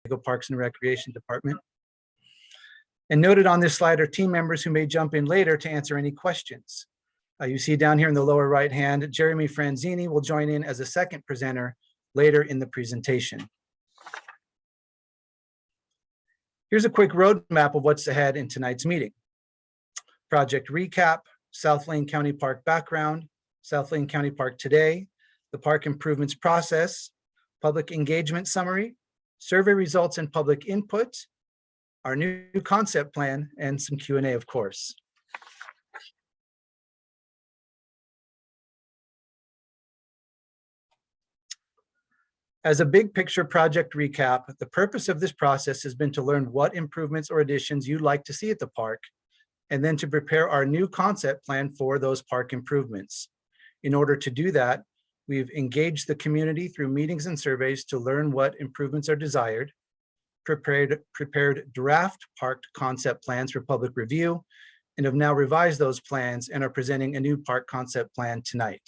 Parks and Recreation Department. And noted on this slide are team members who may jump in later to answer any questions. You see down here in the lower right hand, Jeremy Franzini will join in as a second presenter later in the presentation. Here's a quick roadmap of what's ahead in tonight's meeting. Project recap, South Lane County Park background, South Lane County Park today, the park improvements process, public engagement summary, survey results and public input, our new concept plan, and some Q&A, of course. As a big picture project recap, the purpose of this process has been to learn what improvements or additions you'd like to see at the park, and then to prepare our new concept plan for those park improvements. In order to do that, we've engaged the community through meetings and surveys to learn what improvements are desired, prepared draft park concept plans for public review, and have now revised those plans and are presenting a new park concept plan tonight.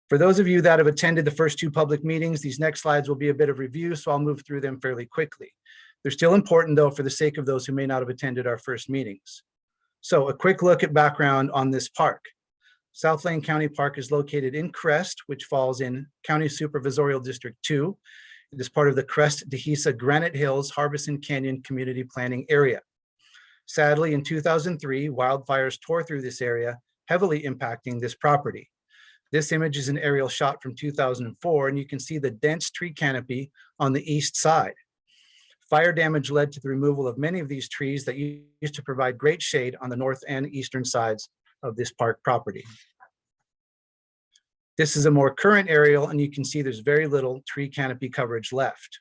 For those of you that have attended the first two public meetings, these next slides will be a bit of review, so I'll move through them fairly quickly. They're still important though, for the sake of those who may not have attended our first meetings. So a quick look at background on this park. South Lane County Park is located in Crest, which falls in County Supervisorial District 2. It is part of the Crest, Dehesa, Granite Hills, Harbison Canyon Community Planning Area. Sadly, in 2003, wildfires tore through this area, heavily impacting this property. This image is an aerial shot from 2004, and you can see the dense tree canopy on the east side. Fire damage led to the removal of many of these trees that used to provide great shade on the north and eastern sides of this park property. This is a more current aerial, and you can see there's very little tree canopy coverage left.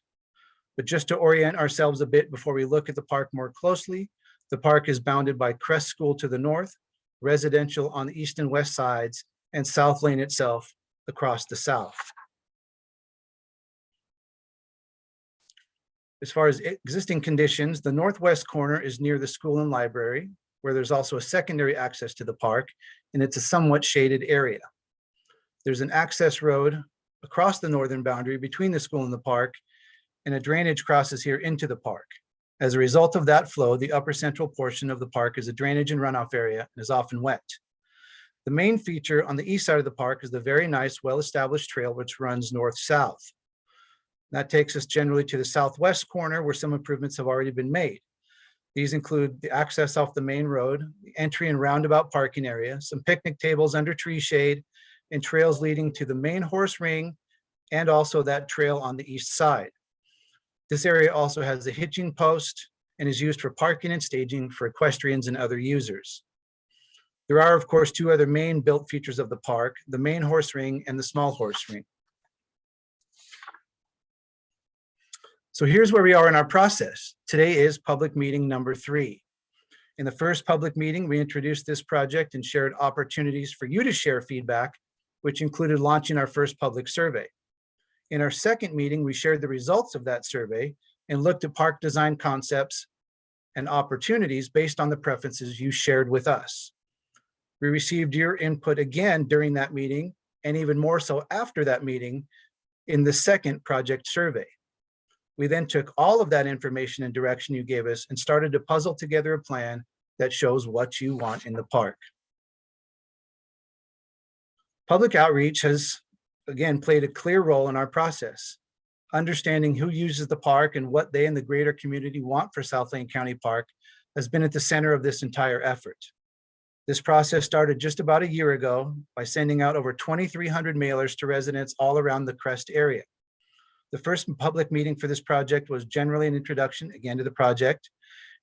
But just to orient ourselves a bit before we look at the park more closely, the park is bounded by Crest School to the north, residential on the east and west sides, and South Lane itself across the south. As far as existing conditions, the northwest corner is near the school and library, where there's also a secondary access to the park, and it's a somewhat shaded area. There's an access road across the northern boundary between the school and the park, and a drainage crosses here into the park. As a result of that flow, the upper central portion of the park is a drainage and runoff area and is often wet. The main feature on the east side of the park is the very nice, well-established trail which runs north-south. That takes us generally to the southwest corner, where some improvements have already been made. These include the access off the main road, the entry and roundabout parking area, some picnic tables under tree shade, and trails leading to the main horse ring, and also that trail on the east side. This area also has a hitching post and is used for parking and staging for equestrians and other users. There are, of course, two other main built features of the park, the main horse ring and the small horse ring. So here's where we are in our process. Today is public meeting number 3. In the first public meeting, we introduced this project and shared opportunities for you to share feedback, which included launching our first public survey. In our second meeting, we shared the results of that survey and looked at park design concepts and opportunities based on the preferences you shared with us. We received your input again during that meeting, and even more so after that meeting in the second project survey. We then took all of that information and direction you gave us and started to puzzle together a plan that shows what you want in the park. Public outreach has, again, played a clear role in our process. Understanding who uses the park and what they and the greater community want for South Lane County Park has been at the center of this entire effort. This process started just about a year ago by sending out over 2,300 mailers to residents all around the Crest area. The first public meeting for this project was generally an introduction, again, to the project.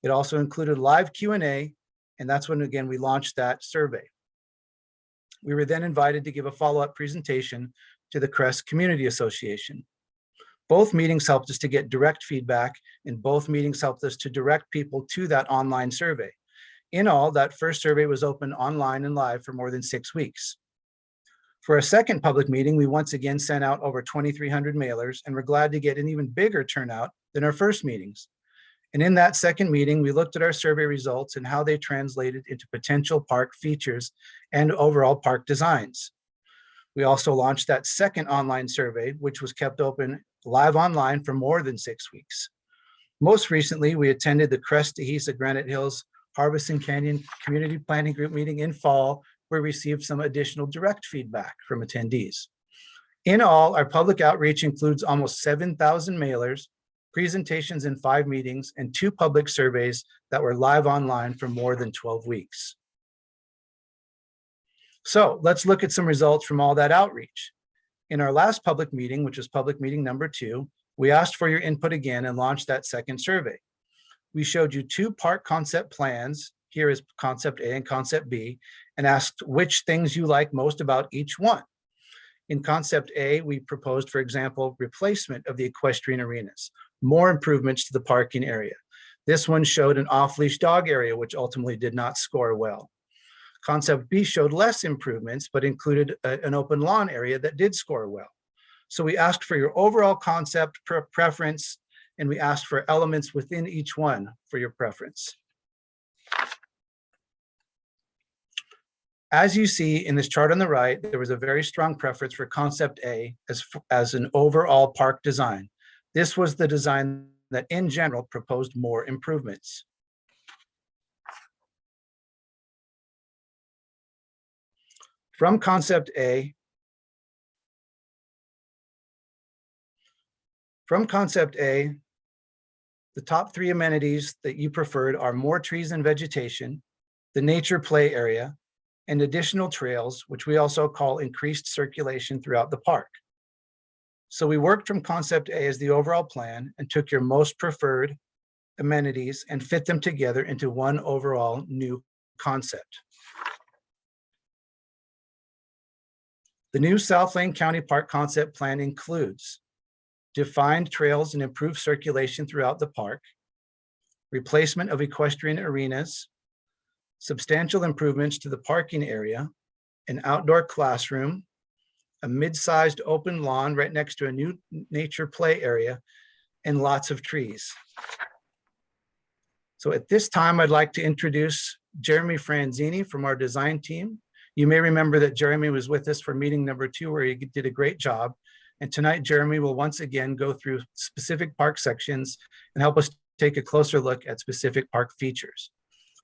It also included live Q&A, and that's when, again, we launched that survey. We were then invited to give a follow-up presentation to the Crest Community Association. Both meetings helped us to get direct feedback, and both meetings helped us to direct people to that online survey. In all, that first survey was open online and live for more than 6 weeks. For a second public meeting, we once again sent out over 2,300 mailers, and we're glad to get an even bigger turnout than our first meetings. And in that second meeting, we looked at our survey results and how they translated into potential park features and overall park designs. We also launched that second online survey, which was kept open live online for more than 6 weeks. Most recently, we attended the Crest Tehesa Granite Hills Harbison Canyon Community Planning Group meeting in fall, where we received some additional direct feedback from attendees. In all, our public outreach includes almost 7,000 mailers, presentations in 5 meetings, and 2 public surveys that were live online for more than 12 weeks. So let's look at some results from all that outreach. In our last public meeting, which was public meeting number 2, we asked for your input again and launched that second survey. We showed you 2 park concept plans. Here is concept A and concept B, and asked which things you like most about each one. In concept A, we proposed, for example, replacement of the equestrian arenas, more improvements to the parking area. This one showed an off-leash dog area, which ultimately did not score well. Concept B showed less improvements, but included an open lawn area that did score well. So we asked for your overall concept preference, and we asked for elements within each one for your preference. As you see in this chart on the right, there was a very strong preference for concept A as an overall park design. This was the design that in general proposed more improvements. From concept A, the top 3 amenities that you preferred are more trees and vegetation, the nature play area, and additional trails, which we also call increased circulation throughout the park. So we worked from concept A as the overall plan and took your most preferred amenities and fit them together into one overall new concept. The new South Lane County Park concept plan includes defined trails and improved circulation throughout the park, replacement of equestrian arenas, substantial improvements to the parking area, an outdoor classroom, a mid-sized open lawn right next to a new nature play area, and lots of trees. So at this time, I'd like to introduce Jeremy Franzini from our design team. You may remember that Jeremy was with us for meeting number 2, where he did a great job. And tonight, Jeremy will once again go through specific park sections and help us take a closer look at specific park features.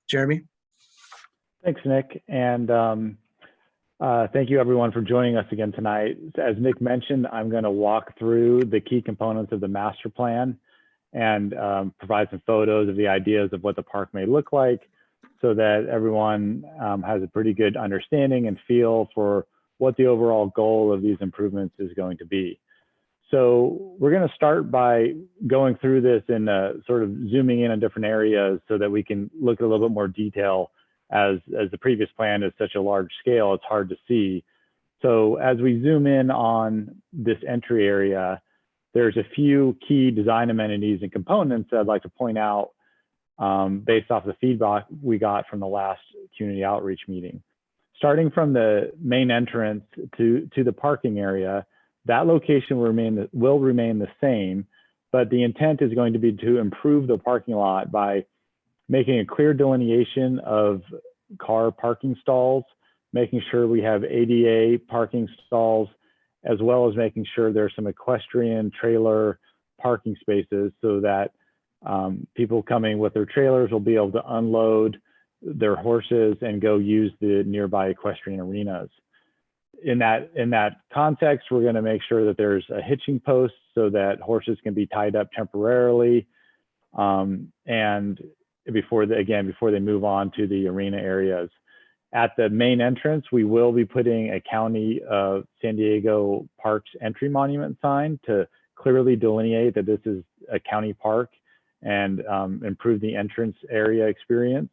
Jeremy? Thanks, Nick. And thank you everyone for joining us again tonight. As Nick mentioned, I'm going to walk through the key components of the master plan and provide some photos of the ideas of what the park may look like so that everyone has a pretty good understanding and feel for what the overall goal of these improvements is going to be. So we're going to start by going through this and sort of zooming in on different areas so that we can look at a little bit more detail. As the previous plan is such a large scale, it's hard to see. So as we zoom in on this entry area, there's a few key design amenities and components that I'd like to point out based off the feedback we got from the last community outreach meeting. Starting from the main entrance to the parking area, that location will remain the same, but the intent is going to be to improve the parking lot by making a clear delineation of car parking stalls, making sure we have ADA parking stalls, as well as making sure there's some equestrian trailer parking spaces so that people coming with their trailers will be able to unload their horses and go use the nearby equestrian arenas. In that context, we're going to make sure that there's a hitching post so that horses can be tied up temporarily, and before they move on to the arena areas. At the main entrance, we will be putting a County of San Diego Parks entry monument sign to clearly delineate that this is a county park and improve the entrance area experience.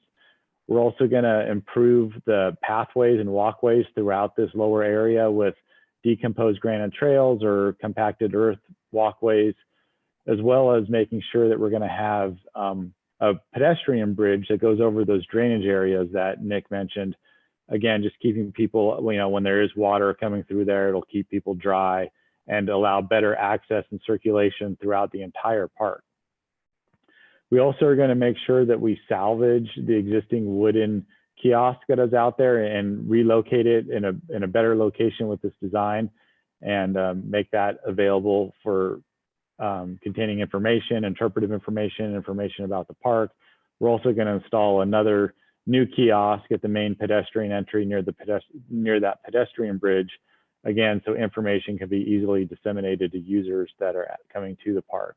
We're also going to improve the pathways and walkways throughout this lower area with decomposed granite trails or compacted earth walkways, as well as making sure that we're going to have a pedestrian bridge that goes over those drainage areas that Nick mentioned. Again, just keeping people, when there is water coming through there, it'll keep people dry and allow better access and circulation throughout the entire park. We also are going to make sure that we salvage the existing wooden kiosk that is out there and relocate it in a better location with this design, and make that available for containing information, interpretive information, information about the park. We're also going to install another new kiosk at the main pedestrian entry near that pedestrian bridge, again, so information can be easily disseminated to users that are coming to the park.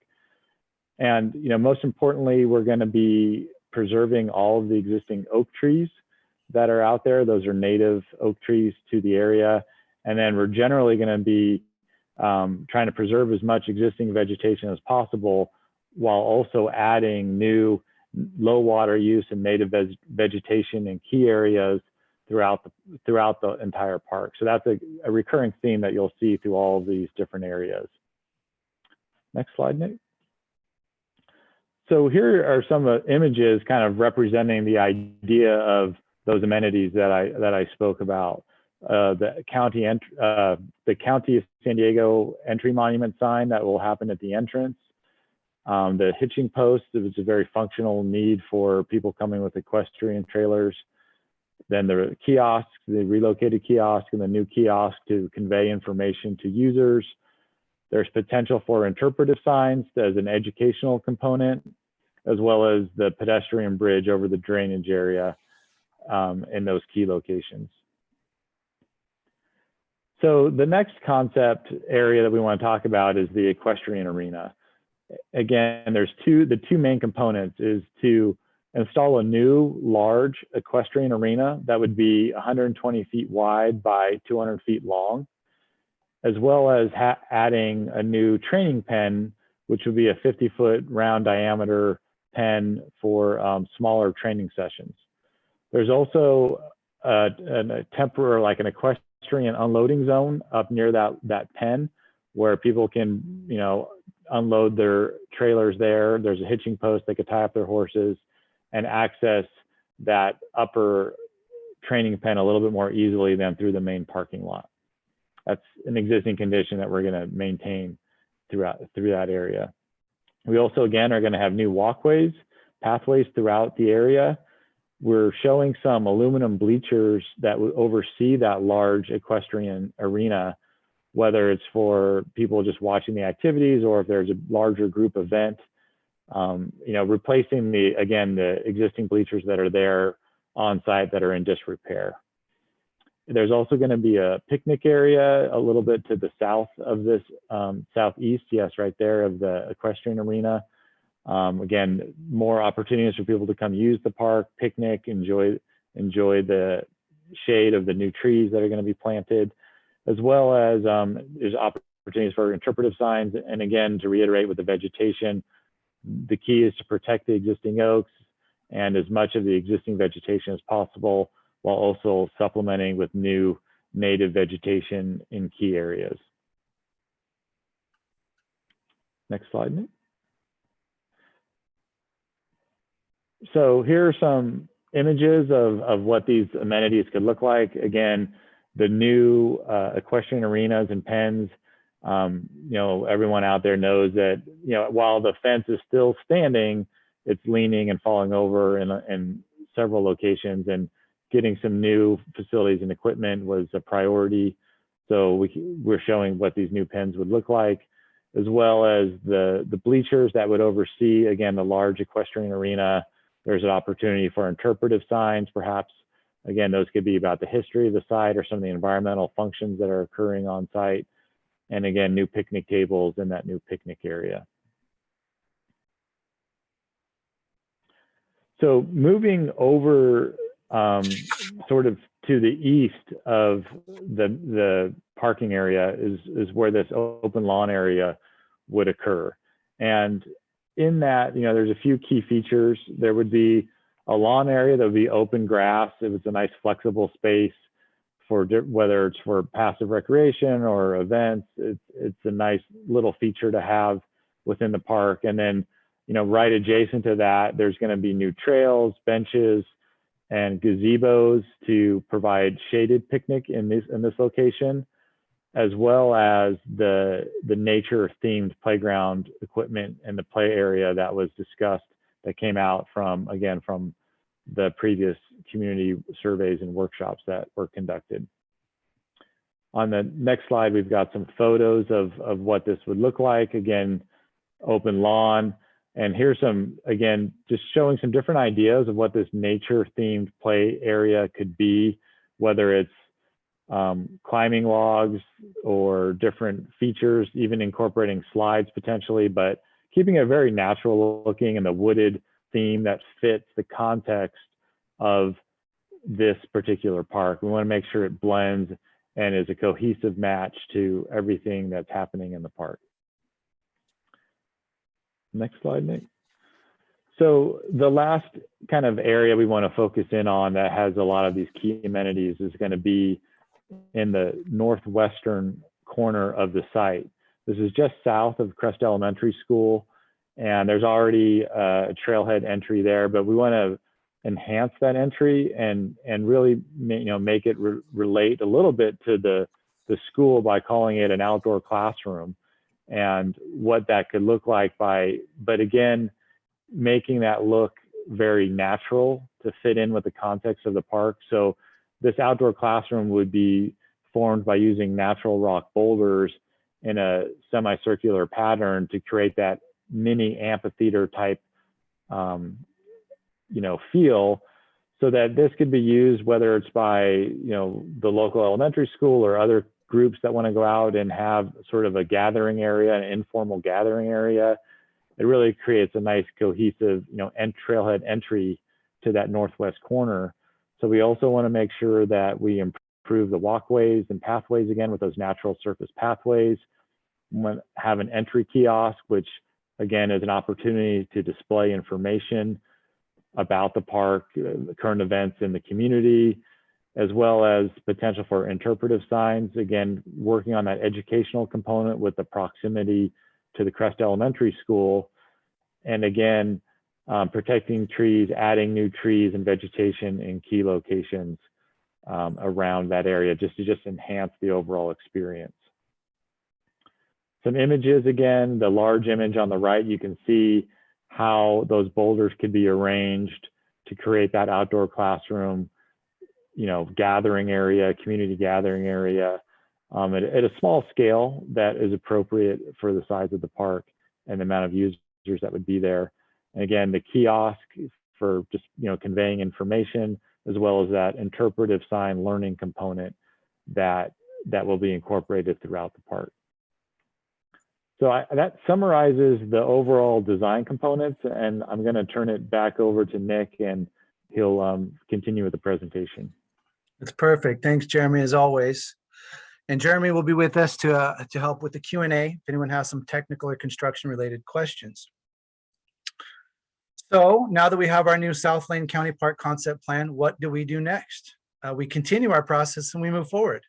And most importantly, we're going to be preserving all of the existing oak trees that are out there. Those are native oak trees to the area. And then we're generally going to be trying to preserve as much existing vegetation as possible, while also adding new low water use and native vegetation in key areas throughout the entire park. So that's a recurring theme that you'll see through all of these different areas. Next slide, Nick. So here are some images kind of representing the idea of those amenities that I spoke about. The county of San Diego entry monument sign that will happen at the entrance. The hitching post, it was a very functional need for people coming with equestrian trailers. Then the kiosks, the relocated kiosk, and the new kiosk to convey information to users. There's potential for interpretive signs as an educational component, as well as the pedestrian bridge over the drainage area in those key locations. So the next concept area that we want to talk about is the equestrian arena. Again, there's the two main components is to install a new large equestrian arena that would be 120 feet wide by 200 feet long, as well as adding a new training pen, which would be a 50-foot round diameter pen for smaller training sessions. There's also a temporary, like an equestrian unloading zone up near that pen, where people can, unload their trailers there. There's a hitching post they could tie up their horses and access that upper training pen a little bit more easily than through the main parking lot. That's an existing condition that we're going to maintain through that area. We also, again, are going to have new walkways, pathways throughout the area. We're showing some aluminum bleachers that would oversee that large equestrian arena, whether it's for people just watching the activities or if there's a larger group event. Replacing the existing bleachers that are there on site that are in disrepair. There's also going to be a picnic area a little bit to the south of this, southeast, yes, right there, of the equestrian arena. Again, more opportunities for people to come use the park, picnic, enjoy the shade of the new trees that are going to be planted, as well as there's opportunities for interpretive signs. And again, to reiterate with the vegetation, the key is to protect the existing oaks and as much of the existing vegetation as possible, while also supplementing with new native vegetation in key areas. Next slide, Nick. So here are some images of what these amenities could look like. Again, the new equestrian arenas and pens. Everyone out there knows that, while the fence is still standing, it's leaning and falling over in several locations, and getting some new facilities and equipment was a priority. So we're showing what these new pens would look like, as well as the bleachers that would oversee, again, the large equestrian arena. There's an opportunity for interpretive signs, perhaps. Again, those could be about the history of the site or some of the environmental functions that are occurring on site. And again, new picnic tables in that new picnic area. So moving over sort of to the east of the parking area is where this open lawn area would occur. And in that, there's a few key features. There would be a lawn area that would be open grass. It was a nice flexible space for whether it's for passive recreation or events. It's a nice little feature to have within the park. And then, right adjacent to that, there's going to be new trails, benches, and gazebos to provide shaded picnic in this location, as well as the nature themed playground equipment and the play area that was discussed, that came out from the previous community surveys and workshops that were conducted. On the next slide, we've got some photos of what this would look like. Again, open lawn. And here's some, again, just showing some different ideas of what this nature themed play area could be, whether it's climbing logs or different features, even incorporating slides potentially, but keeping it very natural looking and the wooded theme that fits the context of this particular park. We want to make sure it blends and is a cohesive match to everything that's happening in the park. Next slide, Nick. So the last kind of area we want to focus in on that has a lot of these key amenities is going to be in the northwestern corner of the site. This is just south of Crest Elementary School, and there's already a trailhead entry there, but we want to enhance that entry and really make it relate a little bit to the school by calling it an outdoor classroom, and what that could look like but again, making that look very natural to fit in with the context of the park. So this outdoor classroom would be formed by using natural rock boulders in a semicircular pattern to create that mini amphitheater type feel, so that this could be used whether it's by the local elementary school or other groups that want to go out and have sort of a gathering area, an informal gathering area. It really creates a nice cohesive trailhead entry to that northwest corner. So we also want to make sure that we improve the walkways and pathways again with those natural surface pathways. We want to have an entry kiosk, which again is an opportunity to display information about the park, current events in the community, as well as potential for interpretive signs. Again, working on that educational component with the proximity to the Crest Elementary School. And again, protecting trees, adding new trees and vegetation in key locations around that area, just to enhance the overall experience. Some images again, the large image on the right, you can see how those boulders could be arranged to create that outdoor classroom, gathering area, community gathering area, at a small scale that is appropriate for the size of the park and the amount of users that would be there. And again, the kiosk for just conveying information, as well as that interpretive sign learning component that will be incorporated throughout the park. So that summarizes the overall design components, and I'm going to turn it back over to Nick, and he'll continue with the presentation. That's perfect. Thanks, Jeremy, as always. And Jeremy will be with us to help with the Q&A if anyone has some technical or construction-related questions. So now that we have our new South Lane County Park concept plan, what do we do next? We continue our process and we move forward.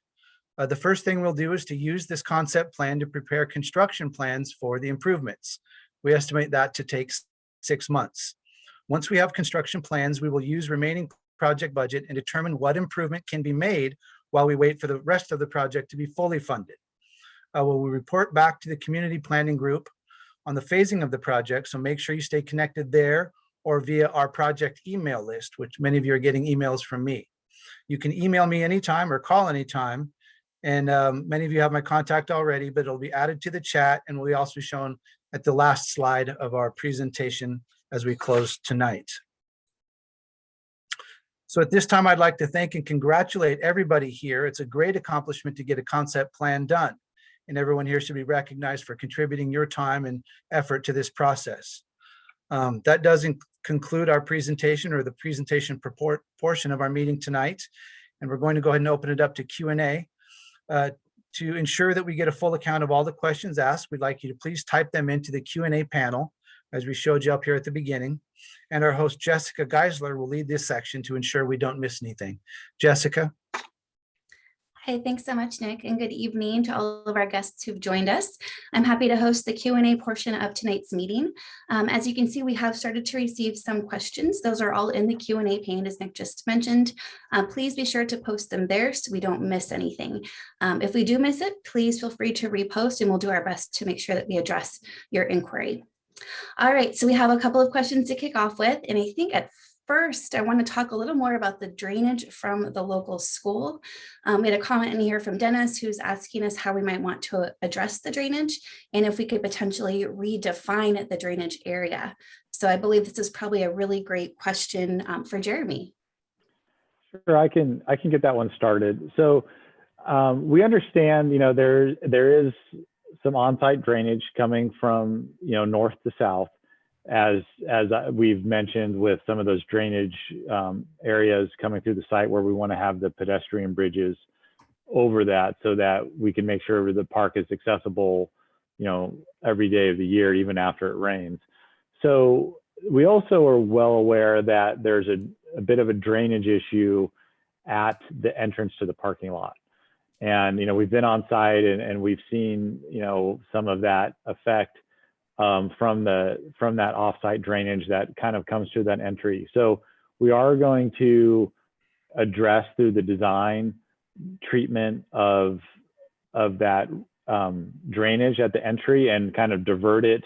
The first thing we'll do is to use this concept plan to prepare construction plans for the improvements. We estimate that to take 6 months. Once we have construction plans, we will use remaining project budget and determine what improvement can be made while we wait for the rest of the project to be fully funded. We'll report back to the community planning group on the phasing of the project, so make sure you stay connected there or via our project email list, which many of you are getting emails from me. You can email me anytime or call anytime. And many of you have my contact already, but it'll be added to the chat and will be also shown at the last slide of our presentation as we close tonight. So at this time, I'd like to thank and congratulate everybody here. It's a great accomplishment to get a concept plan done, and everyone here should be recognized for contributing your time and effort to this process. That does conclude our presentation, or the presentation portion of our meeting tonight. And we're going to go ahead and open it up to Q&A. To ensure that we get a full account of all the questions asked, we'd like you to please type them into the Q&A panel, as we showed you up here at the beginning. And our host, Jessica Geisler, will lead this section to ensure we don't miss anything. Jessica. Hi, thanks so much, Nick, and good evening to all of our guests who've joined us. I'm happy to host the Q&A portion of tonight's meeting. As you can see, we have started to receive some questions. Those are all in the Q&A pane, as Nick just mentioned. Please be sure to post them there so we don't miss anything. If we do miss it, please feel free to repost, and we'll do our best to make sure that we address your inquiry. All right, so we have a couple of questions to kick off with, and I think at first, I want to talk a little more about the drainage from the local school. We had a comment in here from Dennis who's asking us how we might want to address the drainage and if we could potentially redefine the drainage area. So I believe this is probably a really great question for Jeremy. Sure, I can get that one started. So we understand, there is some on-site drainage coming from, north to south, as we've mentioned with some of those drainage areas coming through the site where we want to have the pedestrian bridges over that so that we can make sure the park is accessible, every day of the year, even after it rains. So we also are well aware that there's a bit of a drainage issue at the entrance to the parking lot. And, we've been on site and we've seen, some of that effect from that offsite drainage that kind of comes through that entry. So we are going to address through the design treatment of that drainage at the entry and kind of divert it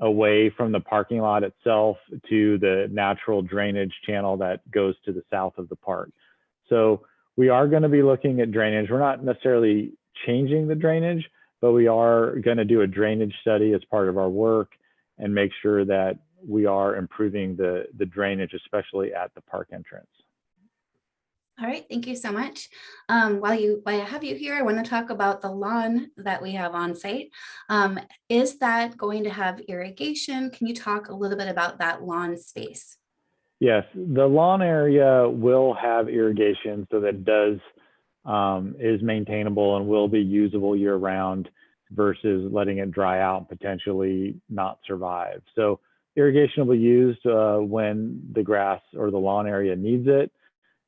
away from the parking lot itself to the natural drainage channel that goes to the south of the park. So we are going to be looking at drainage. We're not necessarily changing the drainage, but we are going to do a drainage study as part of our work and make sure that we are improving the drainage, especially at the park entrance. All right, thank you so much. While I have you here, I want to talk about the lawn that we have on site. Is that going to have irrigation? Can you talk a little bit about that lawn space? Yes, the lawn area will have irrigation so that it is maintainable and will be usable year round versus letting it dry out and potentially not survive. So irrigation will be used when the grass or the lawn area needs it.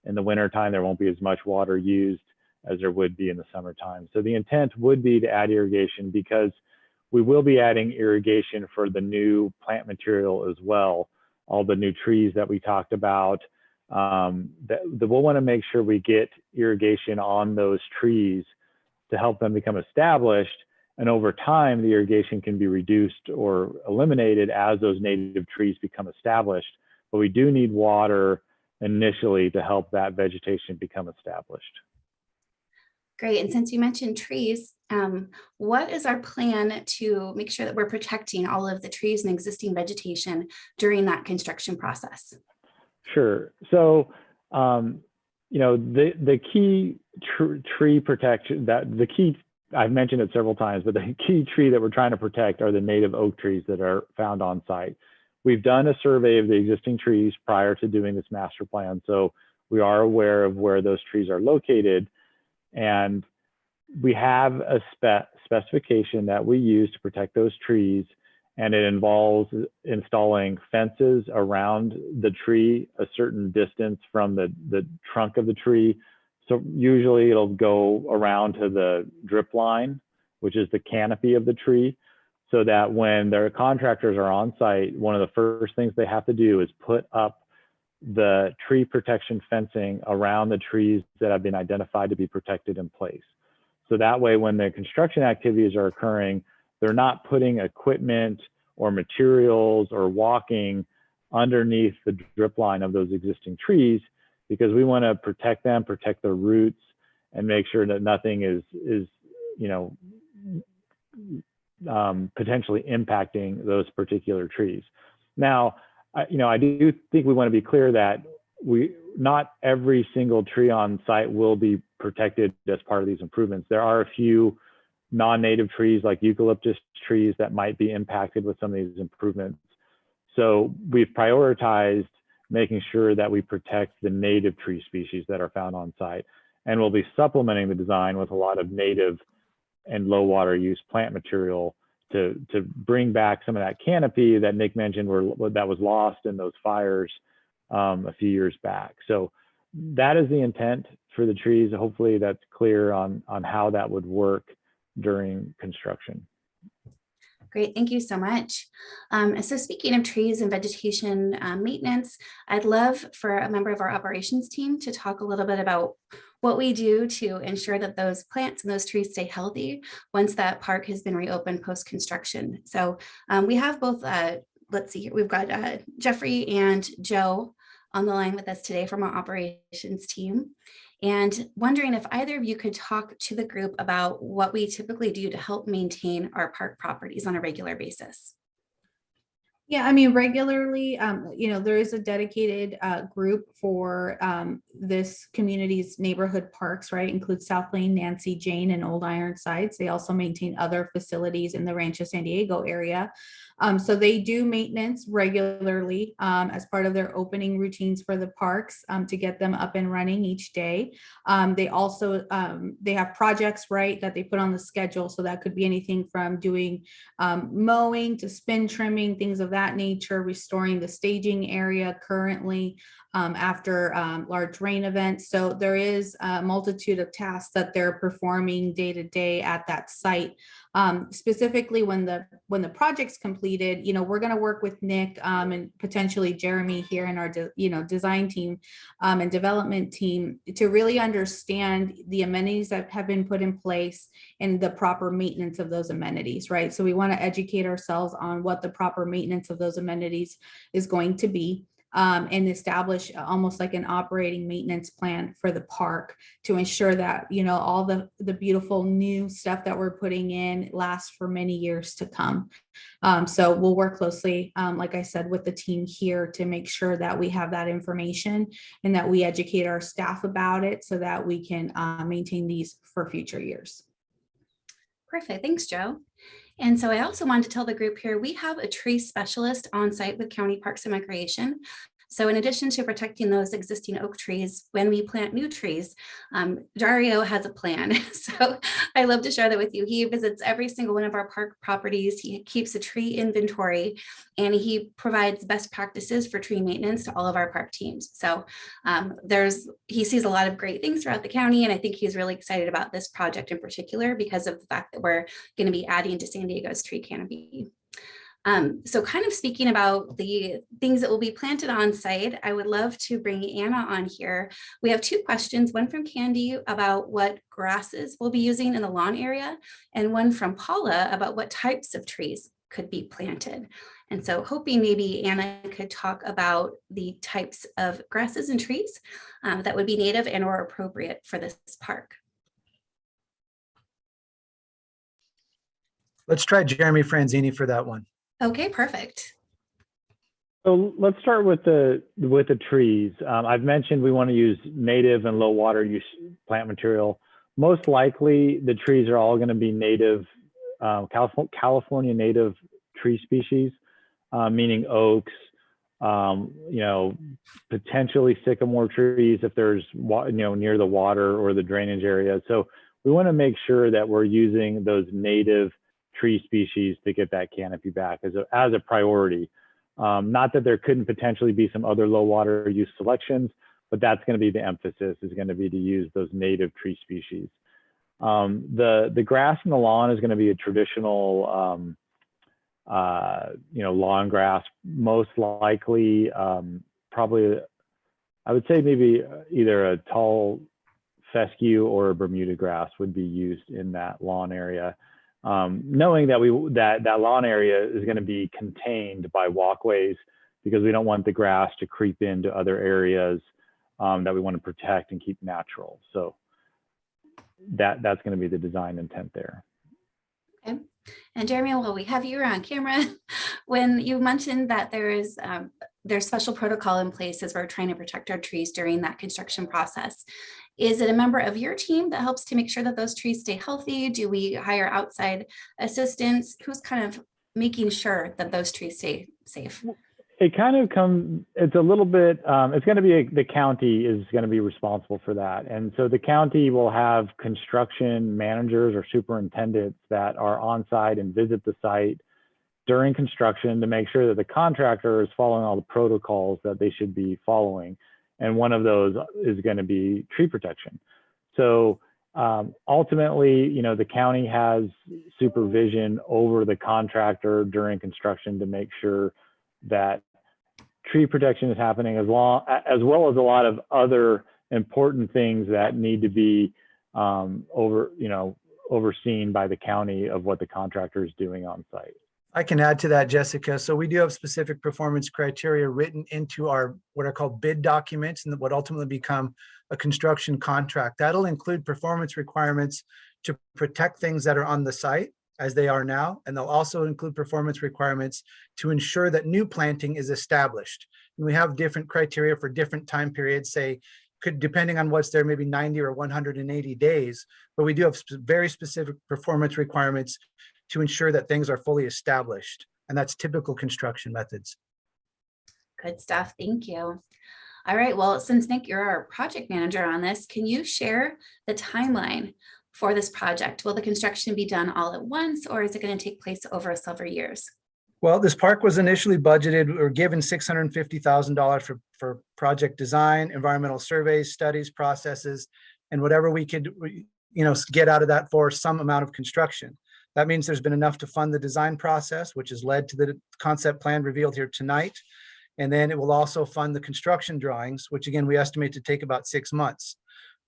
In the wintertime, there won't be as much water used as there would be in the summertime. So the intent would be to add irrigation because we will be adding irrigation for the new plant material as well. All the new trees that we talked about, we'll want to make sure we get irrigation on those trees to help them become established. And over time, the irrigation can be reduced or eliminated as those native trees become established. But we do need water initially to help that vegetation become established. Great. And since you mentioned trees, what is our plan to make sure that we're protecting all of the trees and existing vegetation during that construction process? Sure. So, the key tree protection, I've mentioned it several times, but the key tree that we're trying to protect are the native oak trees that are found on site. We've done a survey of the existing trees prior to doing this master plan. So we are aware of where those trees are located. And we have a specification that we use to protect those trees. And it involves installing fences around the tree a certain distance from the trunk of the tree. So usually it'll go around to the drip line, which is the canopy of the tree, so that when their contractors are on site, one of the first things they have to do is put up the tree protection fencing around the trees that have been identified to be protected in place. So that way, when the construction activities are occurring, they're not putting equipment or materials or walking underneath the drip line of those existing trees, because we want to protect them, protect their roots, and make sure that nothing is potentially impacting those particular trees. Now, I do think we want to be clear that not every single tree on site will be protected as part of these improvements. There are a few non-native trees like eucalyptus trees that might be impacted with some of these improvements. So we've prioritized making sure that we protect the native tree species that are found on site. And we'll be supplementing the design with a lot of native and low water use plant material to bring back some of that canopy that Nick mentioned that was lost in those fires a few years back. So that is the intent for the trees. Hopefully that's clear on how that would work during construction. Great, thank you so much. So speaking of trees and vegetation maintenance, I'd love for a member of our operations team to talk a little bit about what we do to ensure that those plants and those trees stay healthy once that park has been reopened post-construction. So we have both, let's see here, we've got Jeffrey and Joe on the line with us today from our operations team. And wondering if either of you could talk to the group about what we typically do to help maintain our park properties on a regular basis. Yeah, I mean, regularly, there is a dedicated group for this community's neighborhood parks, right? Includes South Lane, Nancy, Jane, and Old Ironsides. They also maintain other facilities in the Rancho San Diego area. So they do maintenance regularly as part of their opening routines for the parks to get them up and running each day. They also, they have projects, right, that they put on the schedule. So that could be anything from doing mowing to spin trimming, things of that nature, restoring the staging area currently after large rain events. So there is a multitude of tasks that they're performing day to day at that site. Specifically when the project's completed, we're going to work with Nick and potentially Jeremy here in our design team and development team to really understand the amenities that have been put in place and the proper maintenance of those amenities, right? So we want to educate ourselves on what the proper maintenance of those amenities is going to be. And establish almost like an operating maintenance plan for the park to ensure that, all the beautiful new stuff that we're putting in lasts for many years to come. So we'll work closely, like I said, with the team here to make sure that we have that information and that we educate our staff about it so that we can maintain these for future years. Perfect. Thanks, Joe. And so I also wanted to tell the group here, we have a tree specialist on site with County Parks and Recreation. So in addition to protecting those existing oak trees, when we plant new trees, Dario has a plan. So I love to share that with you. He visits every single one of our park properties. He keeps a tree inventory and he provides best practices for tree maintenance to all of our park teams. So he sees a lot of great things throughout the county. And I think he's really excited about this project in particular because of the fact that we're going to be adding to San Diego's tree canopy. So kind of speaking about the things that will be planted on site, I would love to bring Anna on here. We have two questions, one from Candy about what grasses we'll be using in the lawn area, and one from Paula about what types of trees could be planted. And so hoping maybe Anna could talk about the types of grasses and trees that would be native and or appropriate for this park. Let's try Jeremy Franzini for that one. Okay, perfect. So let's start with the trees. I've mentioned we want to use native and low water use plant material. Most likely the trees are all going to be native, California native tree species, meaning oaks, potentially sycamore trees if there's, near the water or the drainage area. So we want to make sure that we're using those native tree species to get that canopy back as a priority. Not that there couldn't potentially be some other low water use selections, but that's going to be the emphasis, is going to be to use those native tree species. The grass in the lawn is going to be a traditional, lawn grass, most likely, probably, I would say maybe either a tall fescue or a Bermuda grass would be used in that lawn area. Knowing that that lawn area is going to be contained by walkways because we don't want the grass to creep into other areas that we want to protect and keep natural. So that's going to be the design intent there. Okay. And Jeremy, while we have you on camera, when you mentioned that there's special protocol in place as we're trying to protect our trees during that construction process, is it a member of your team that helps to make sure that those trees stay healthy? Do we hire outside assistance? Who's kind of making sure that those trees stay safe? It kind of it's a little bit, it's going to be, the county is going to be responsible for that. And so the county will have construction managers or superintendents that are on site and visit the site during construction to make sure that the contractor is following all the protocols that they should be following. And one of those is going to be tree protection. So ultimately, the county has supervision over the contractor during construction to make sure that tree protection is happening, as well as a lot of other important things that need to be overseen by the county of what the contractor is doing on site. I can add to that, Jessica. So we do have specific performance criteria written into our what are called bid documents and what ultimately become a construction contract. That'll include performance requirements to protect things that are on the site as they are now. And they'll also include performance requirements to ensure that new planting is established. And we have different criteria for different time periods, say, could, depending on what's there, maybe 90 or 180 days, but we do have very specific performance requirements to ensure that things are fully established. And that's typical construction methods. Good stuff. Thank you. All right. Well, since Nick, you're our project manager on this, can you share the timeline for this project? Will the construction be done all at once, or is it going to take place over several years? Well, this park was initially budgeted or given $650,000 for project design, environmental surveys, studies, processes, and whatever we could, get out of that for some amount of construction. That means there's been enough to fund the design process, which has led to the concept plan revealed here tonight. And then it will also fund the construction drawings, which again, we estimate to take about 6 months.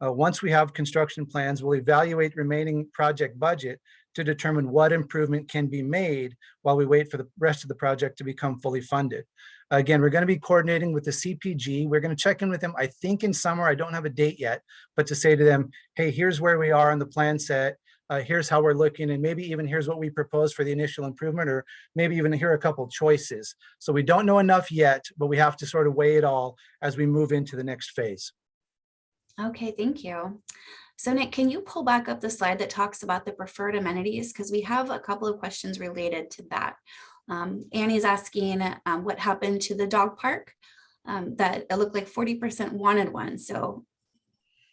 Once we have construction plans, we'll evaluate remaining project budget to determine what improvement can be made while we wait for the rest of the project to become fully funded. Again, we're going to be coordinating with the CPG. We're going to check in with them, I think in summer. I don't have a date yet, but to say to them, hey, here's where we are on the plan set. Here's how we're looking, and maybe even here's what we propose for the initial improvement, or maybe even here are a couple choices. So we don't know enough yet, but we have to sort of weigh it all as we move into the next phase. Okay, thank you. So Nick, can you pull back up the slide that talks about the preferred amenities? Because we have a couple of questions related to that. Annie's asking what happened to the dog park, that it looked like 40% wanted one. So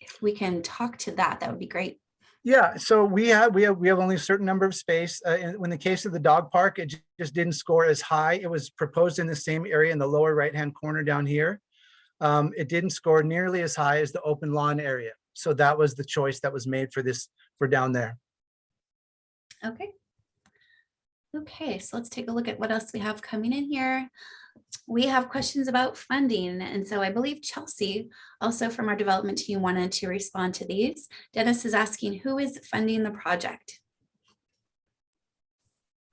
if we can talk to that, that would be great. Yeah, so we have only a certain number of space. In the case of the dog park, it just didn't score as high. It was proposed in the same area in the lower right-hand corner down here. It didn't score nearly as high as the open lawn area. So that was the choice that was made for down there. Okay. Okay, so let's take a look at what else we have coming in here. We have questions about funding. And so I believe Chelsea, also from our development team, wanted to respond to these. Dennis is asking, who is funding the project?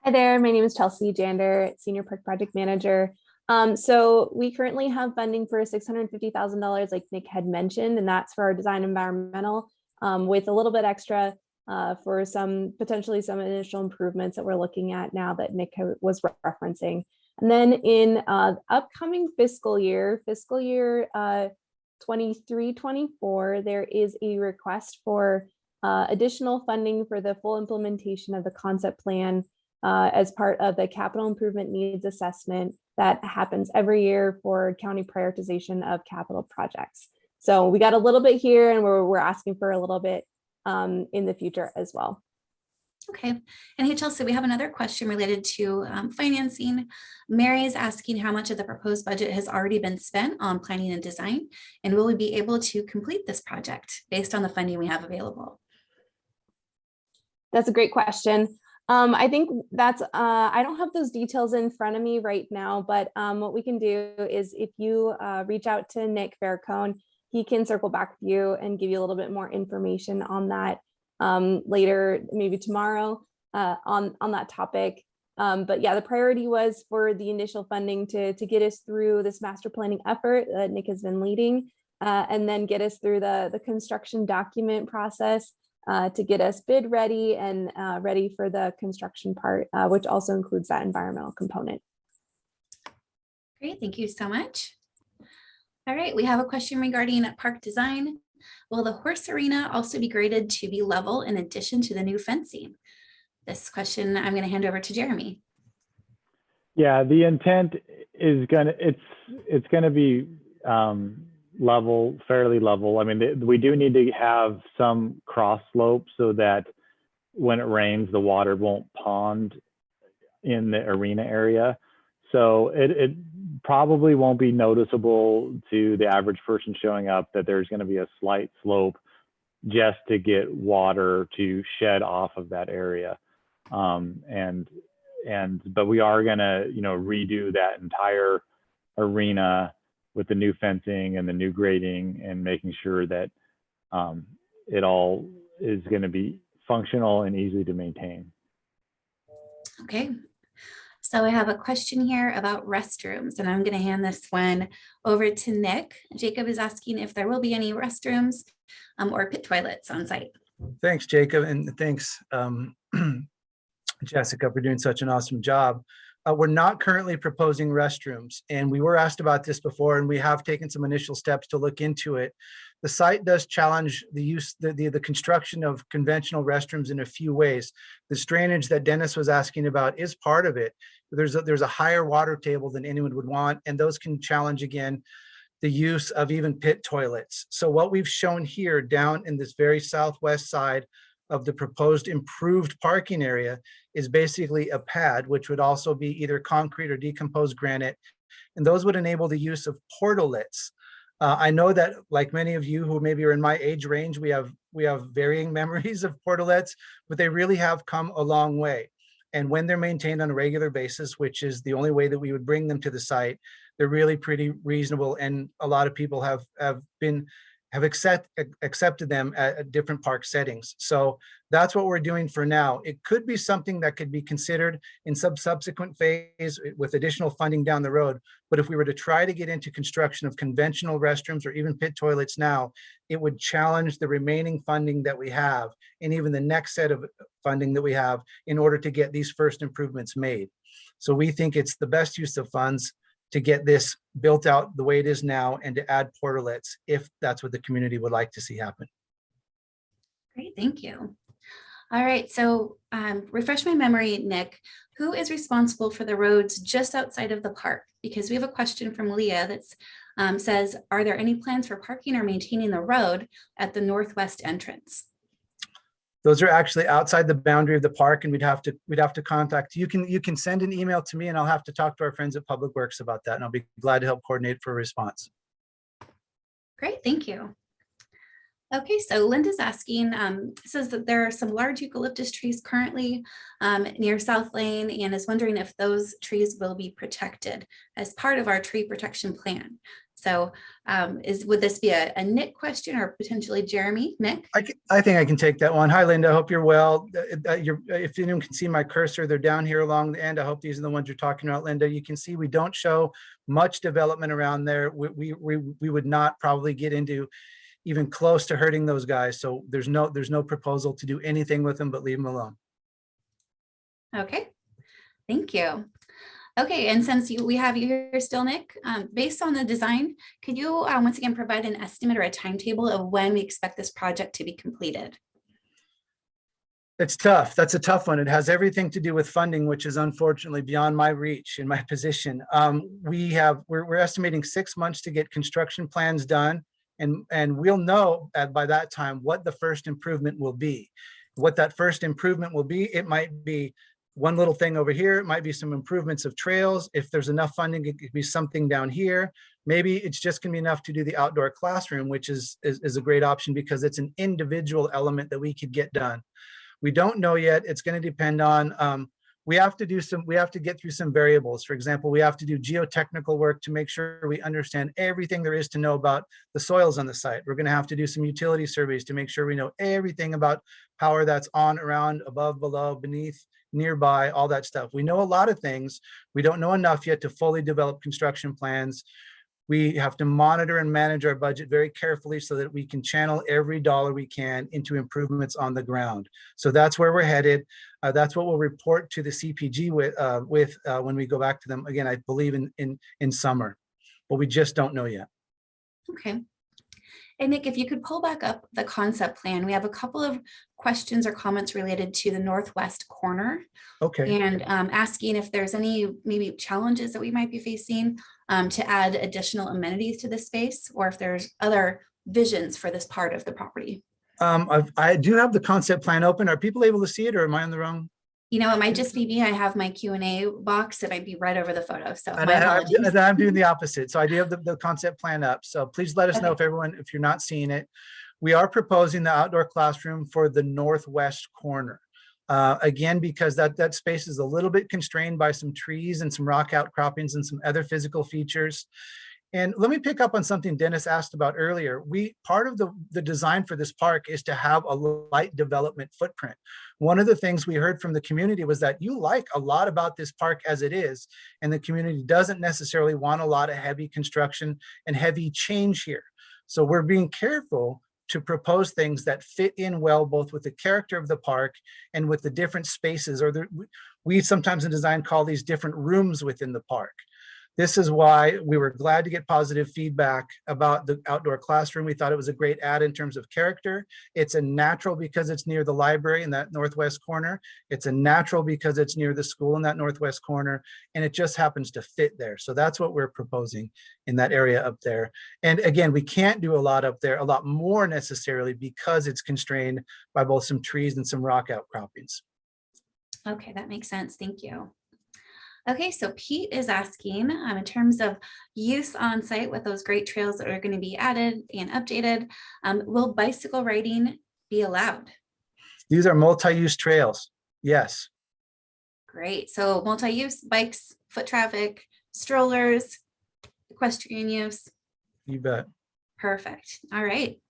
Hi there, my name is Chelsea Jander, Senior Park Project Manager. So we currently have funding for $650,000, like Nick had mentioned, and that's for our design environmental, with a little bit extra for potentially some initial improvements that we're looking at now that Nick was referencing. And then in upcoming fiscal year 23-24, there is a request for additional funding for the full implementation of the concept plan as part of the capital improvement needs assessment that happens every year for county prioritization of capital projects. So we got a little bit here, and we're asking for a little bit in the future as well. Okay, and hey, Chelsea, we have another question related to financing. Mary is asking how much of the proposed budget has already been spent on planning and design, and will we be able to complete this project based on the funding we have available? That's a great question. I think that's, I don't have those details in front of me right now, but what we can do is if you reach out to Nick Faircone, he can circle back with you and give you a little bit more information on that later, maybe tomorrow on that topic. But yeah, the priority was for the initial funding to get us through this master planning effort that Nick has been leading, and then get us through the construction document process to get us bid ready and ready for the construction part, which also includes that environmental component. Great, thank you so much. All right, we have a question regarding park design. Will the horse arena also be graded to be level in addition to the new fencing? This question I'm going to hand over to Jeremy. Yeah, the intent is it's gonna be level, fairly level. I mean, we do need to have some cross slope so that when it rains, the water won't pond in the arena area. So it probably won't be noticeable to the average person showing up that there's going to be a slight slope just to get water to shed off of that area. But we are going to, redo that entire arena with the new fencing and the new grading and making sure that it all is going to be functional and easy to maintain. Okay. So I have a question here about restrooms, and I'm going to hand this one over to Nick. Jacob is asking if there will be any restrooms or pit toilets on site. Thanks, Jacob, and thanks, Jessica, for doing such an awesome job. We're not currently proposing restrooms, and we were asked about this before, and we have taken some initial steps to look into it. The site does challenge the construction of conventional restrooms in a few ways. The drainage that Dennis was asking about is part of it. There's a higher water table than anyone would want, and those can challenge, again, the use of even pit toilets. So what we've shown here down in this very southwest side of the proposed improved parking area is basically a pad, which would also be either concrete or decomposed granite. And those would enable the use of portalets. I know that, like many of you who maybe are in my age range, we have varying memories of portalets, but they really have come a long way. And when they're maintained on a regular basis, which is the only way that we would bring them to the site, they're really pretty reasonable. And a lot of people have accepted them at different park settings. So that's what we're doing for now. It could be something that could be considered in some subsequent phase with additional funding down the road. But if we were to try to get into construction of conventional restrooms or even pit toilets now, it would challenge the remaining funding that we have and even the next set of funding that we have in order to get these first improvements made. So we think it's the best use of funds to get this built out the way it is now and to add portalets if that's what the community would like to see happen. Great, thank you. All right, so refresh my memory, Nick. Who is responsible for the roads just outside of the park? Because we have a question from Leah that says, are there any plans for parking or maintaining the road at the northwest entrance? Those are actually outside the boundary of the park, and we'd have to contact you. Can send an email to me, and I'll have to talk to our friends at Public Works about that, and I'll be glad to help coordinate for a response. Great, thank you. Okay, so Linda's asking, says that there are some large eucalyptus trees currently near South Lane, and is wondering if those trees will be protected as part of our tree protection plan. So would this be a Nick question or potentially Jeremy? Nick? I think I can take that one. Hi, Linda. I hope you're well. If anyone can see my cursor, they're down here along the end. I hope these are the ones you're talking about, Linda. You can see we don't show much development around there. We would not probably get into even close to hurting those guys. So there's no proposal to do anything with them, but leave them alone. Okay, thank you. Okay, and since we have you here still, Nick, based on the design, could you once again provide an estimate or a timetable of when we expect this project to be completed? It's tough. That's a tough one. It has everything to do with funding, which is unfortunately beyond my reach in my position. We're estimating 6 months to get construction plans done, and we'll know by that time what the first improvement will be. What that first improvement will be, it might be one little thing over here. It might be some improvements of trails. If there's enough funding, it could be something down here. Maybe it's just gonna be enough to do the outdoor classroom, which is a great option because it's an individual element that we could get done. We don't know yet. It's gonna depend on, we have to get through some variables. For example, we have to do geotechnical work to make sure we understand everything there is to know about the soils on the site. We're gonna have to do some utility surveys to make sure we know everything about power that's on, around, above, below, beneath, nearby, all that stuff. We know a lot of things. We don't know enough yet to fully develop construction plans. We have to monitor and manage our budget very carefully so that we can channel every dollar we can into improvements on the ground. So that's where we're headed. That's what we'll report to the CPG with when we go back to them again, I believe in summer, but we just don't know yet. Okay. And Nick, if you could pull back up the concept plan, we have a couple of questions or comments related to the northwest corner. Okay. And asking if there's any maybe challenges that we might be facing to add additional amenities to this space, or if there's other visions for this part of the property. I do have the concept plan open. Are people able to see it, or am I on the wrong? You know, it might just be me. I have my Q&A box. It might be right over the photo. So And my apologies. I'm doing the opposite. So I do have the concept plan up. So please let us know Okay. if you're not seeing it. We are proposing the outdoor classroom for the northwest corner. Again, because that space is a little bit constrained by some trees and some rock outcroppings and some other physical features. And let me pick up on something Dennis asked about earlier. Part of the design for this park is to have a light development footprint. One of the things we heard from the community was that you like a lot about this park as it is, and the community doesn't necessarily want a lot of heavy construction and heavy change here. So we're being careful to propose things that fit in well, both with the character of the park and with the different spaces, or we sometimes in design call these different rooms within the park. This is why we were glad to get positive feedback about the outdoor classroom. We thought it was a great add in terms of character. It's a natural because it's near the library in that northwest corner. It's a natural because it's near the school in that northwest corner, and it just happens to fit there. So that's what we're proposing in that area up there. And again, we can't do a lot up there, a lot more necessarily, because it's constrained by both some trees and some rock outcroppings. Okay, that makes sense. Thank you. Okay, so Pete is asking, in terms of use on site with those great trails that are going to be added and updated, will bicycle riding be allowed? These are multi-use trails. Yes. Great. So multi-use bikes, foot traffic, strollers, equestrian use. You bet. Perfect. All right.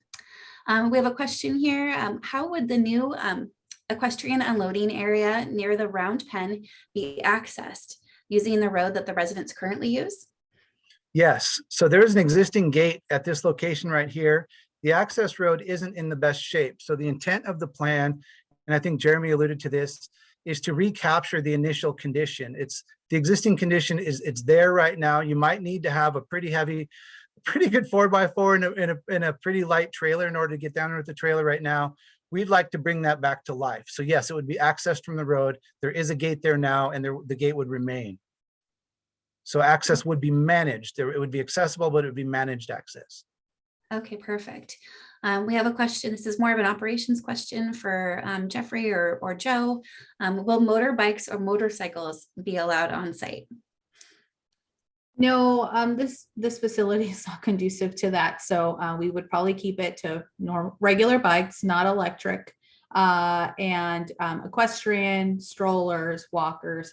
We have a question here. How would the new equestrian unloading area near the round pen be accessed using the road that the residents currently use? Yes, so there is an existing gate at this location right here. The access road isn't in the best shape. So the intent of the plan, and I think Jeremy alluded to this, is to recapture the initial condition. The existing condition it's there right now. You might need to have a pretty good 4x4 and a pretty light trailer in order to get down there with the trailer right now. We'd like to bring that back to life. So yes, it would be accessed from the road. There is a gate there now, and the gate would remain. So access would be managed. It would be accessible, but it would be managed access. Okay, perfect. We have a question. This is more of an operations question for Jeffrey or Joe. Will motorbikes or motorcycles be allowed on site? No, this facility is not conducive to that. So we would probably keep it to regular bikes, not electric, and equestrian, strollers, walkers,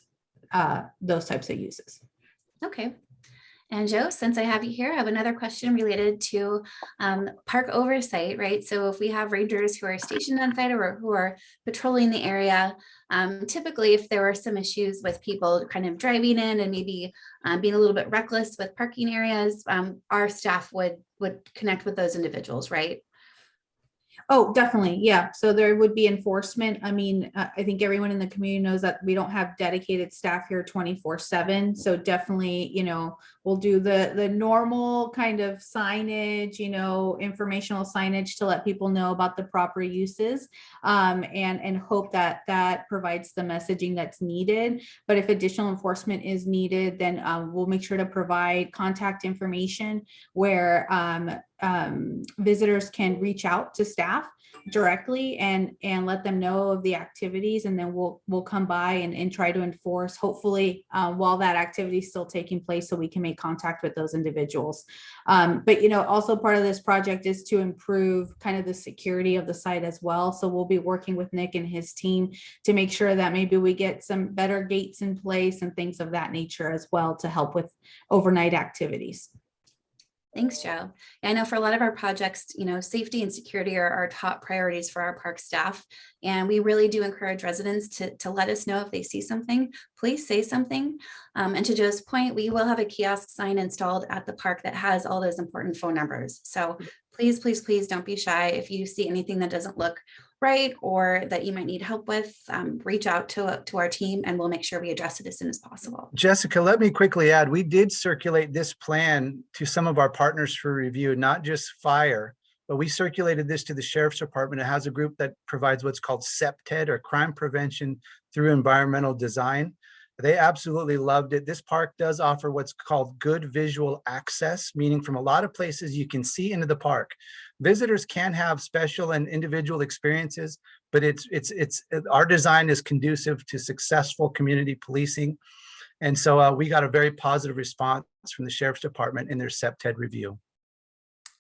those types of uses. Okay. And Joe, since I have you here, I have another question related to park oversight, right? So if we have rangers who are stationed on site or who are patrolling the area, typically if there were some issues with people kind of driving in and maybe being a little bit reckless with parking areas, our staff would connect with those individuals, right? Oh, definitely. Yeah. So there would be enforcement. I mean, I think everyone in the community knows that we don't have dedicated staff here 24/7. So definitely, we'll do the normal kind of signage, informational signage to let people know about the proper uses, and hope that provides the messaging that's needed. But if additional enforcement is needed, then we'll make sure to provide contact information where visitors can reach out to staff directly and let them know of the activities, and then we'll come by and try to enforce, hopefully while that activity is still taking place, so we can make contact with those individuals. But also part of this project is to improve kind of the security of the site as well. So we'll be working with Nick and his team to make sure that maybe we get some better gates in place and things of that nature as well to help with overnight activities. Thanks, Joe. I know for a lot of our projects, safety and security are our top priorities for our park staff. And we really do encourage residents to let us know if they see something, please say something. And to Joe's point, we will have a kiosk sign installed at the park that has all those important phone numbers. So please, please, please don't be shy. If you see anything that doesn't look right or that you might need help with, reach out to our team and we'll make sure we address it as soon as possible. Jessica, let me quickly add, we did circulate this plan to some of our partners for review, not just fire, but we circulated this to the Sheriff's Department. It has a group that provides what's called CPTED, or Crime Prevention Through Environmental Design. They absolutely loved it. This park does offer what's called good visual access, meaning from a lot of places you can see into the park. Visitors can have special and individual experiences, but our design is conducive to successful community policing. And so we got a very positive response from the Sheriff's Department in their CPTED review.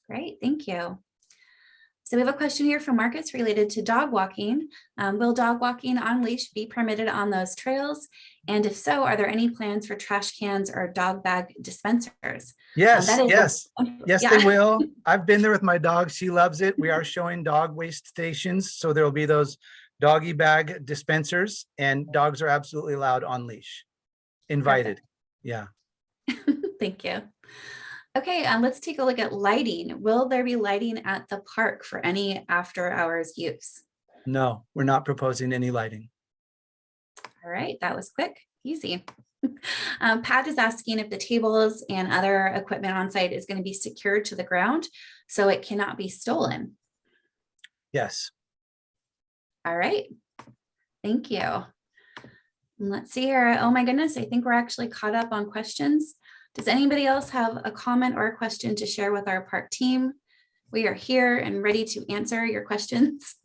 Great, thank you. So we have a question here from Marcus related to dog walking. Will dog walking on leash be permitted on those trails? And if so, are there any plans for trash cans or dog bag dispensers? Yes, That is yes, yes, yeah. they will. I've been there with my dog. She loves it. We are showing dog waste stations. So there will be those doggy bag dispensers, and dogs are absolutely allowed on leash. Invited. Yeah. Thank you. Okay, let's take a look at lighting. Will there be lighting at the park for any after hours use? No, we're not proposing any lighting. All right, that was quick, easy. Pat is asking if the tables and other equipment on site is going to be secured to the ground so it cannot be stolen. Yes. All right, thank you. Let's see here. Oh my goodness, I think we're actually caught up on questions. Does anybody else have a comment or a question to share with our park team? We are here and ready to answer your questions.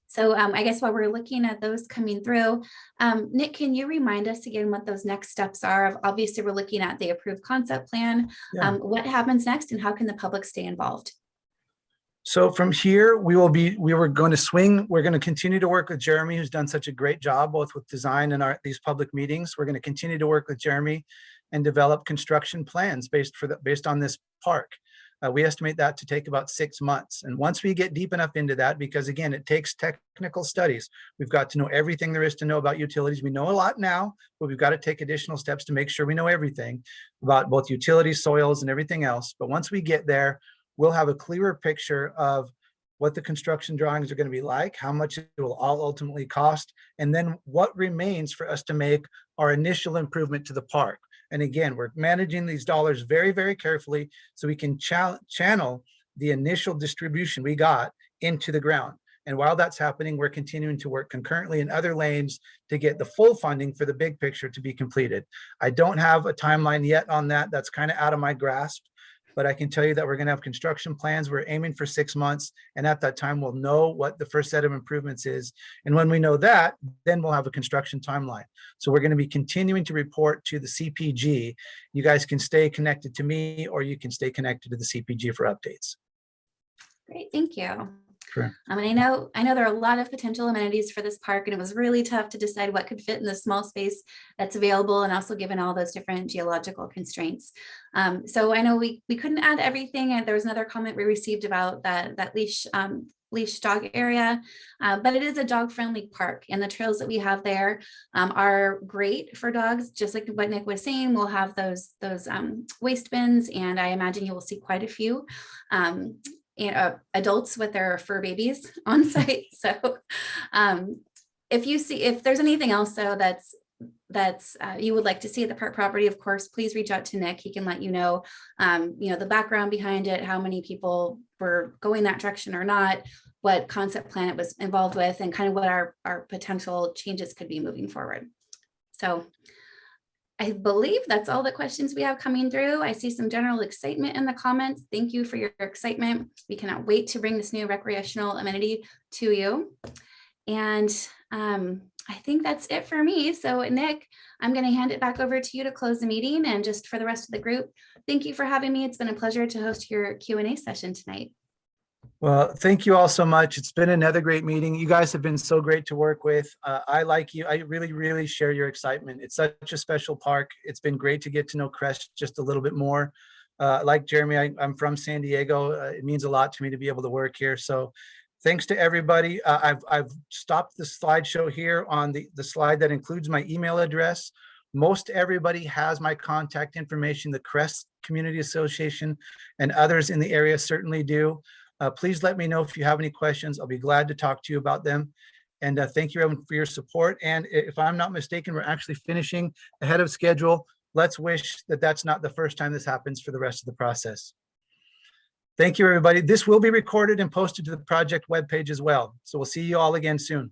So I guess while we're looking at those coming through, Nick, can you remind us again what those next steps are? Obviously, we're looking at the approved concept plan. Yeah. What happens next and how can the public stay involved? So from here, we were going to swing. We're going to continue to work with Jeremy, who's done such a great job, both with design and these public meetings. We're going to continue to work with Jeremy and develop construction plans based on this park. We estimate that to take about 6 months. And once we get deep enough into that, because again, it takes technical studies. We've got to know everything there is to know about utilities. We know a lot now, but we've got to take additional steps to make sure we know everything about both utilities, soils, and everything else. But once we get there, we'll have a clearer picture of what the construction drawings are going to be like, how much it will all ultimately cost, and then what remains for us to make our initial improvement to the park. And again, we're managing these dollars very, very carefully so we can channel the initial distribution we got into the ground. And while that's happening, we're continuing to work concurrently in other lanes to get the full funding for the big picture to be completed. I don't have a timeline yet on that. That's kind of out of my grasp. But I can tell you that we're going to have construction plans. We're aiming for 6 months. And at that time, we'll know what the first set of improvements is. And when we know that, then we'll have a construction timeline. So we're going to be continuing to report to the CPG. You guys can stay connected to me, or you can stay connected to the CPG for updates. Great, thank you. Sure. And I know there are a lot of potential amenities for this park, and it was really tough to decide what could fit in the small space that's available, and also given all those different geological constraints. So I know we couldn't add everything, and there was another comment we received about that leash dog area, but it is a dog-friendly park, and the trails that we have there are great for dogs. Just like what Nick was saying, we'll have those waste bins, and I imagine you will see quite a few adults with their fur babies on site. So if there's anything else though that's you would like to see at the park property, of course, please reach out to Nick. He can let you know, the background behind it, how many people were going that direction or not, what concept plan it was involved with, and kind of what our potential changes could be moving forward. So I believe that's all the questions we have coming through. I see some general excitement in the comments. Thank you for your excitement. We cannot wait to bring this new recreational amenity to you. And I think that's it for me. So Nick, I'm going to hand it back over to you to close the meeting. And just for the rest of the group, thank you for having me. It's been a pleasure to host your Q&A session tonight. Well, thank you all so much. It's been another great meeting. You guys have been so great to work with. I like you. I really, really share your excitement. It's such a special park. It's been great to get to know Crest just a little bit more. Like Jeremy, I'm from San Diego. It means a lot to me to be able to work here. So thanks to everybody. I've stopped the slideshow here on the slide that includes my email address. Most everybody has my contact information. The Crest Community Association and others in the area certainly do. Please let me know if you have any questions. I'll be glad to talk to you about them. And thank you everyone for your support. And if I'm not mistaken, we're actually finishing ahead of schedule. Let's wish that that's not the first time this happens for the rest of the process. Thank you, everybody. This will be recorded and posted to the project webpage as well. So we'll see you all again soon.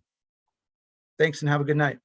Thanks and have a good night.